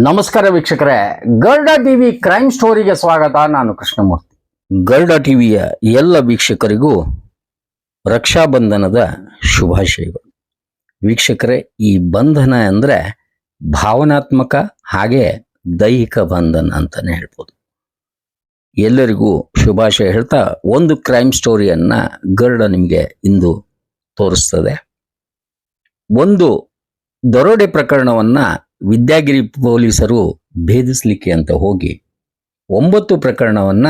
ನಮಸ್ಕಾರ ವೀಕ್ಷಕರೇ, Garuda TV crime ಸ್ಟೋರಿಗೆ ಸ್ವಾಗತ. ನಾನು ಕೃಷ್ಣಮೂರ್ತಿ. ಗರುಡ ಟಿವಿಯ ಎಲ್ಲ ವೀಕ್ಷಕರಿಗೂ ರಕ್ಷಾಬಂಧನದ ಶುಭಾಶಯಗಳು. ವೀಕ್ಷಕರೇ, ಈ ಬಂಧನ ಅಂದರೆ ಭಾವನಾತ್ಮಕ ಹಾಗೆ ದೈಹಿಕ ಬಂಧನ ಅಂತಾನೆ ಹೇಳ್ಬೋದು. ಎಲ್ಲರಿಗೂ ಶುಭಾಶಯ ಹೇಳ್ತಾ ಒಂದು ಕ್ರೈಮ್ ಸ್ಟೋರಿಯನ್ನ ಗರುಡ ನಿಮಗೆ ಇಂದು ತೋರಿಸ್ತದೆ. ಒಂದು ದರೋಡೆ ಪ್ರಕರಣವನ್ನ ವಿದ್ಯಾಗಿರಿ ಪೊಲೀಸರು ಭೇದಿಸಲಿಕ್ಕೆ ಅಂತ ಹೋಗಿ 9 ಪ್ರಕರಣವನ್ನ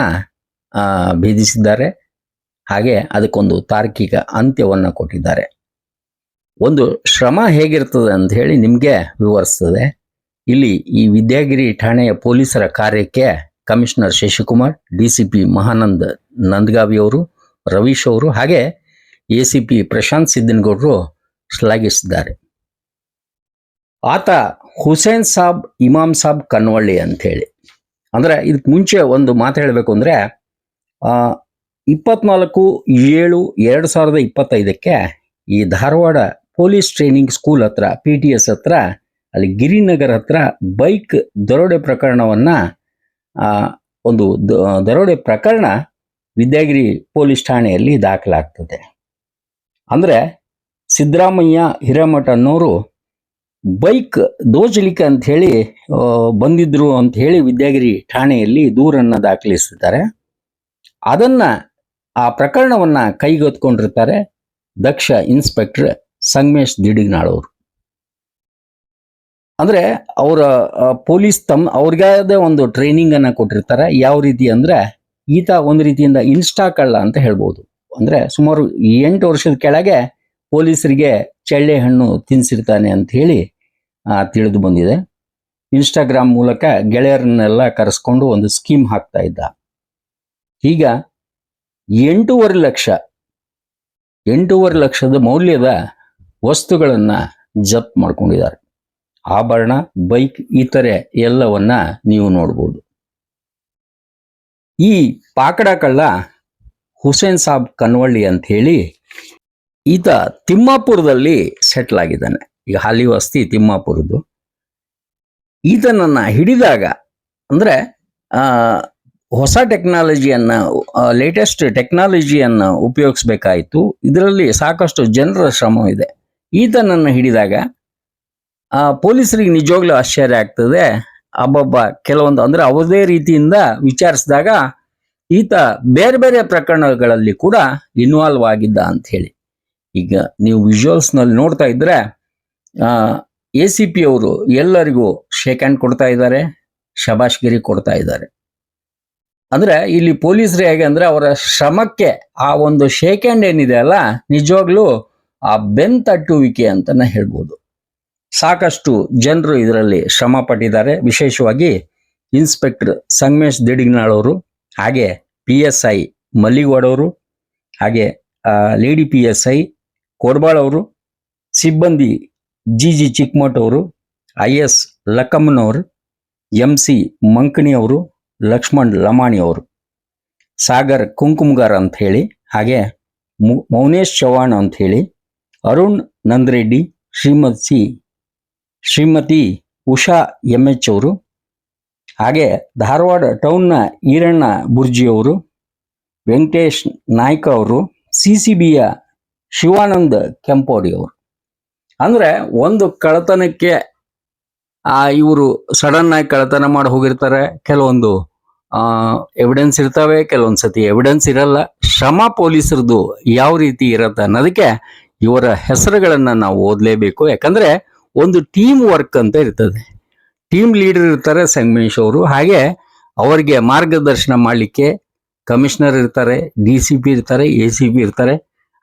ಭೇದಿಸಿದ್ದಾರೆ. ಹಾಗೆ ಅದಕ್ಕೊಂದು ತಾರ್ಕಿಕ ಅಂತ್ಯವನ್ನು ಕೊಟ್ಟಿದ್ದಾರೆ. ಒಂದು ಶ್ರಮ ಹೇಗಿರ್ತದೆ ಅಂತ ಹೇಳಿ ನಿಮಗೆ ವಿವರಿಸ್ತದೆ. ಇಲ್ಲಿ ಈ ವಿದ್ಯಾಗಿರಿ ಠಾಣೆಯ ಪೊಲೀಸರ ಕಾರ್ಯಕ್ಕೆ ಕಮಿಷನರ್ ಶಶಿಕುಮಾರ್, DCP ಮಹಾನಂದ್ ನಂದಗಾವಿ ಅವರು, ರವೀಶ್ ಅವರು ಹಾಗೆ ACP ಪ್ರಶಾಂತ್ ಸಿದ್ದನಗೌಡರು ಶ್ಲಾಘಿಸಿದ್ದಾರೆ. ಆತ ಹುಸೇನ್ ಸಾಬ್ ಇಮಾಮ್ ಸಾಬ್ ಕನ್ವಳ್ಳಿ ಅಂತ ಹೇಳಿ. ಅಂದ್ರೆ ಇದಕ್ಕೆ ಮುಂಚೆ ಒಂದು ಮಾತು ಹೇಳಬೇಕು ಅಂದ್ರೆ 24/7/2025 ಈ ಧಾರವಾಡ ಪೊಲೀಸ್ ಟ್ರೈನಿಂಗ್ ಸ್ಕೂಲ್ ಹತ್ರ PTS ಹತ್ರ ಅಲ್ಲಿ ಗಿರಿನಗರ್ ಹತ್ರ ಬೈಕ್ ದರೋಡೆ ಪ್ರಕರಣವನ್ನ ಒಂದು ದರೋಡೆ ಪ್ರಕರಣ ವಿದ್ಯಾಗಿರಿ ಪೊಲೀಸ್ ಠಾಣೆಯಲ್ಲಿ ದಾಖಲಾಗ್ತದೆ. ಅಂದ್ರೆ ಸಿದ್ದರಾಮಯ್ಯ ಹಿರೇಮಠ ಅನ್ನೋರು ಬೈಕ್ ದೋಚಲಿಕ್ಕೆ ಅಂತ ಹೇಳಿ ಬಂದಿದ್ರು ಅಂತ ಹೇಳಿ ವಿದ್ಯಾಗಿರಿ ಠಾಣೆಯಲ್ಲಿ ದೂರನ್ನ ದಾಖಲಿಸಿದ್ದಾರೆ. ಅದನ್ನ ಆ ಪ್ರಕರಣವನ್ನ ಕೈಗೆತ್ತಿಕೊಂಡಿರ್ತಾರೆ ದಕ್ಷ ಇನ್ಸ್ಪೆಕ್ಟರ್ ಸಂಗಮೇಶ್ ದಿಡಿಗ್ನಾಳ್ ಅವರು. ಅಂದ್ರೆ ಅವರ ಪೊಲೀಸ್ ಅವ್ರಿಗಾದ ಒಂದು ಟ್ರೈನಿಂಗ್ ಅನ್ನ ಕೊಟ್ಟಿರ್ತಾರೆ. ಯಾವ ರೀತಿ ಅಂದ್ರೆ ಈತ ಒಂದು ರೀತಿಯಿಂದ ಇನ್ಸ್ಟಾ ಕಳ್ಳ ಅಂತ ಹೇಳ್ಬೋದು. ಅಂದ್ರೆ ಸುಮಾರು 8 ವರ್ಷದ ಕೆಳಗೆ ಪೊಲೀಸರಿಗೆ ಚಳ್ಳೆ ಹಣ್ಣು ತಿನ್ಸಿರ್ತಾನೆ ಅಂತ ಹೇಳಿ ತಿಳಿದು ಬಂದಿದೆ. ಇನ್ಸ್ಟಾಗ್ರಾಮ್ ಮೂಲಕ ಗೆಳೆಯರನ್ನೆಲ್ಲ ಕರೆಸ್ಕೊಂಡು ಒಂದು ಸ್ಕೀಮ್ ಹಾಕ್ತಾ ಇದ್ದ. ಈಗ 8.5 ಲಕ್ಷದ ಮೌಲ್ಯದ ವಸ್ತುಗಳನ್ನ ಜಪ್ತ್ ಮಾಡ್ಕೊಂಡಿದ್ದಾರೆ. ಆಭರಣ, ಬೈಕ್, ಇತರೆ ಎಲ್ಲವನ್ನ ನೀವು ನೋಡ್ಬೋದು. ಈ ಪಾಕಡ ಕಳ್ಳ ಹುಸೇನ್ ಸಾಬ್ ಕನ್ವಳ್ಳಿ ಅಂತ ಹೇಳಿ ಈತ ತಿಮ್ಮಾಪುರದಲ್ಲಿ ಸೆಟ್ಲ್ ಆಗಿದ್ದಾನೆ. ಈಗ ಹಾಲಿ ವಸ್ತಿ ತಿಮ್ಮಾಪುರದ್ದು. ಈತನನ್ನ ಹಿಡಿದಾಗ ಅಂದ್ರೆ ಹೊಸ ಟೆಕ್ನಾಲಜಿಯನ್ನ, ಲೇಟೆಸ್ಟ್ ಟೆಕ್ನಾಲಜಿಯನ್ನ ಉಪಯೋಗಿಸ್ಬೇಕಾಯಿತು. ಇದರಲ್ಲಿ ಸಾಕಷ್ಟು ಜನರ ಶ್ರಮ ಇದೆ. ಈತನನ್ನ ಹಿಡಿದಾಗ ಪೊಲೀಸರಿಗೆ ನಿಜವಾಗ್ಲೂ ಆಶ್ಚರ್ಯ ಆಗ್ತದೆ. ಕೆಲವೊಂದು ಅಂದ್ರೆ ಅವರದೇ ರೀತಿಯಿಂದ ವಿಚಾರಿಸಿದಾಗ ಈತ ಬೇರೆ ಬೇರೆ ಪ್ರಕರಣಗಳಲ್ಲಿ ಕೂಡ ಇನ್ವಾಲ್ವ್ ಆಗಿದ್ದ ಅಂತ ಹೇಳಿ. ಈಗ ನೀವು ವಿಜುವಲ್ಸ್ ನಲ್ಲಿ ನೋಡ್ತಾ ಇದ್ರೆ ACP ಅವರು ಎಲ್ಲರಿಗೂ ಶೇಕ್ ಹ್ಯಾಂಡ್ ಕೊಡ್ತಾ ಇದ್ದಾರೆ, ಶಬಾಷ್ಗಿರಿ ಕೊಡ್ತಾ ಇದ್ದಾರೆ. ಅಂದ್ರೆ ಇಲ್ಲಿ ಪೊಲೀಸರು ಹೇಗೆ ಅಂದ್ರೆ ಅವರ ಶ್ರಮಕ್ಕೆ ಆ ಒಂದು ಶೇಕ್ ಹ್ಯಾಂಡ್ ಏನಿದೆ ಅಲ್ಲ, ನಿಜವಾಗ್ಲೂ ಆ ಬೆನ್ ತಟ್ಟುವಿಕೆ ಅಂತಾನೆ ಹೇಳ್ಬೋದು. ಸಾಕಷ್ಟು ಜನರು ಇದರಲ್ಲಿ ಶ್ರಮ ಪಟ್ಟಿದ್ದಾರೆ. ವಿಶೇಷವಾಗಿ ಇನ್ಸ್ಪೆಕ್ಟರ್ ಸಂಗಮೇಶ್ ದಿಡಿಗ್ನಾಳ್ ಅವರು, ಹಾಗೆ PSI ಮಲ್ಲಿಗೌಡ ಅವರು, ಹಾಗೆ ಲೇಡಿ PSI ಕೋಡ್ಬಾಳ್ ಅವರು, ಸಿಬ್ಬಂದಿ GG ಚಿಕ್ಕಮಠ ಅವರು, IS ಲಕ್ಕಮ್ಮನವರು, MC ಮಂಕಣಿ ಅವರು, ಲಕ್ಷ್ಮಣ್ ಲಮಾಣಿ ಅವರು, ಸಾಗರ್ ಕುಂಕುಮ್ಗಾರ್ ಅಂತ ಹೇಳಿ, ಹಾಗೆ ಮೌನೇಶ್ ಚವ್ಹಾಣ್ ಅಂತ ಹೇಳಿ, ಅರುಣ್ ನಂದರೆಡ್ಡಿ, ಶ್ರೀಮತಿ ಉಷಾ MH ಅವರು, ಹಾಗೆ ಧಾರವಾಡ ಟೌನ್ನ ಈರಣ್ಣ ಬುರ್ಜಿ ಅವರು, ವೆಂಕಟೇಶ್ ನಾಯ್ಕ ಅವರು, CCBಯ ಶಿವಾನಂದ ಕೆಂಪೋಡಿ ಅವರು. ಅಂದ್ರೆ ಒಂದು ಕಳ್ಳತನಕ್ಕೆ ಇವರು ಸಡನ್ ಆಗಿ ಕಳ್ಳತನ ಮಾಡಿ ಹೋಗಿರ್ತಾರೆ. ಕೆಲವೊಂದು ಎವಿಡೆನ್ಸ್ ಇರ್ತವೆ, ಕೆಲವೊಂದ್ಸತಿ ಎವಿಡೆನ್ಸ್ ಇರಲ್ಲ. ಶ್ರಮ ಪೊಲೀಸರದು ಯಾವ ರೀತಿ ಇರತ್ತೆ ಅನ್ನೋದಕ್ಕೆ ಇವರ ಹೆಸರುಗಳನ್ನ ನಾವು ಓದಲೇಬೇಕು. ಯಾಕಂದ್ರೆ ಒಂದು ಟೀಮ್ ವರ್ಕ್ ಅಂತ ಇರ್ತದೆ. ಟೀಮ್ ಲೀಡರ್ ಇರ್ತಾರೆ ಸಂಗಮೇಶ್ ಅವರು, ಹಾಗೆ ಅವರಿಗೆ ಮಾರ್ಗದರ್ಶನ ಮಾಡಲಿಕ್ಕೆ ಕಮಿಷನರ್ ಇರ್ತಾರೆ, DCP ಇರ್ತಾರೆ, ACP ಇರ್ತಾರೆ.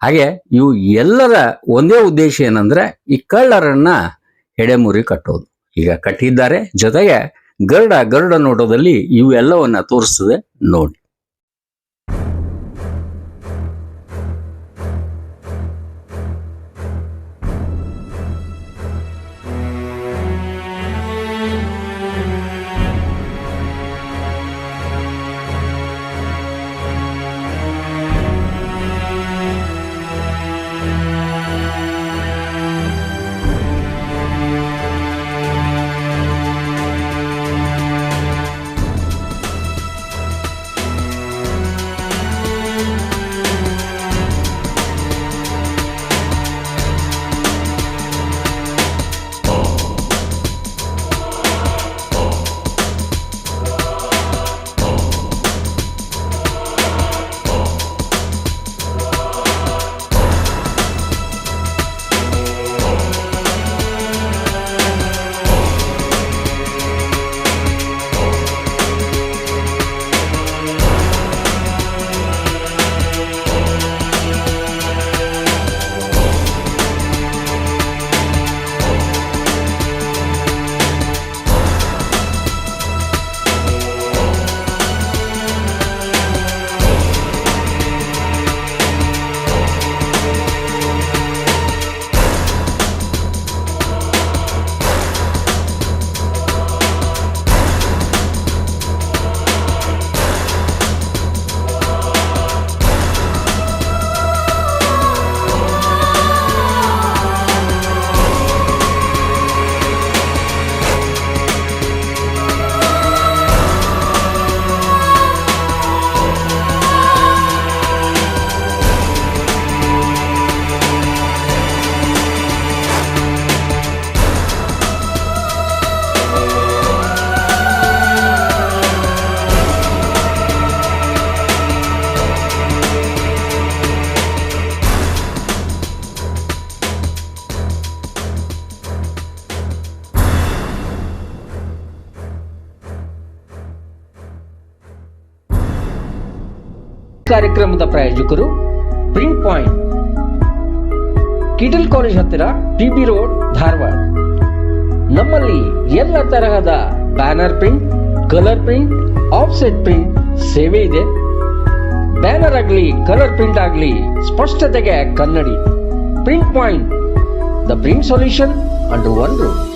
ಹಾಗೆ ಇವು ಎಲ್ಲರ ಒಂದೇ ಉದ್ದೇಶ ಏನಂದ್ರೆ ಈ ಕಳ್ಳರನ್ನ ಹೆಡೆಮುರಿ ಕಟ್ಟೋದು. ಈಗ ಕಟ್ಟಿದ್ದಾರೆ. ಜೊತೆಗೆ ಗರುಡ ನೋಟದಲ್ಲಿ ಇವು ಎಲ್ಲವನ್ನ ತೋರಿಸ್ತದೆ, ನೋಡಿ. ಕಾರ್ಯಕ್ರಮದ ಪ್ರಾಯೋಜಕರು ಪ್ರಿಂಟ್ ಪಾಯಿಂಟ್, ಕಿಟಲ್ ಕಾಲೇಜ್ ಹತ್ತಿರ, PB ರೋಡ್, ಧಾರವಾಡ. ನಮ್ಮಲ್ಲಿ ಎಲ್ಲ ತರಹದ banner print, colour print, offset print ಸೇವೆ ಇದೆ. ಬ್ಯಾನರ್ ಆಗಲಿ, ಕಲರ್ ಪ್ರಿಂಟ್ ಆಗಲಿ, ಸ್ಪಷ್ಟತೆಗೆ ಕನ್ನಡಿ. Print point, the print solution under one roof.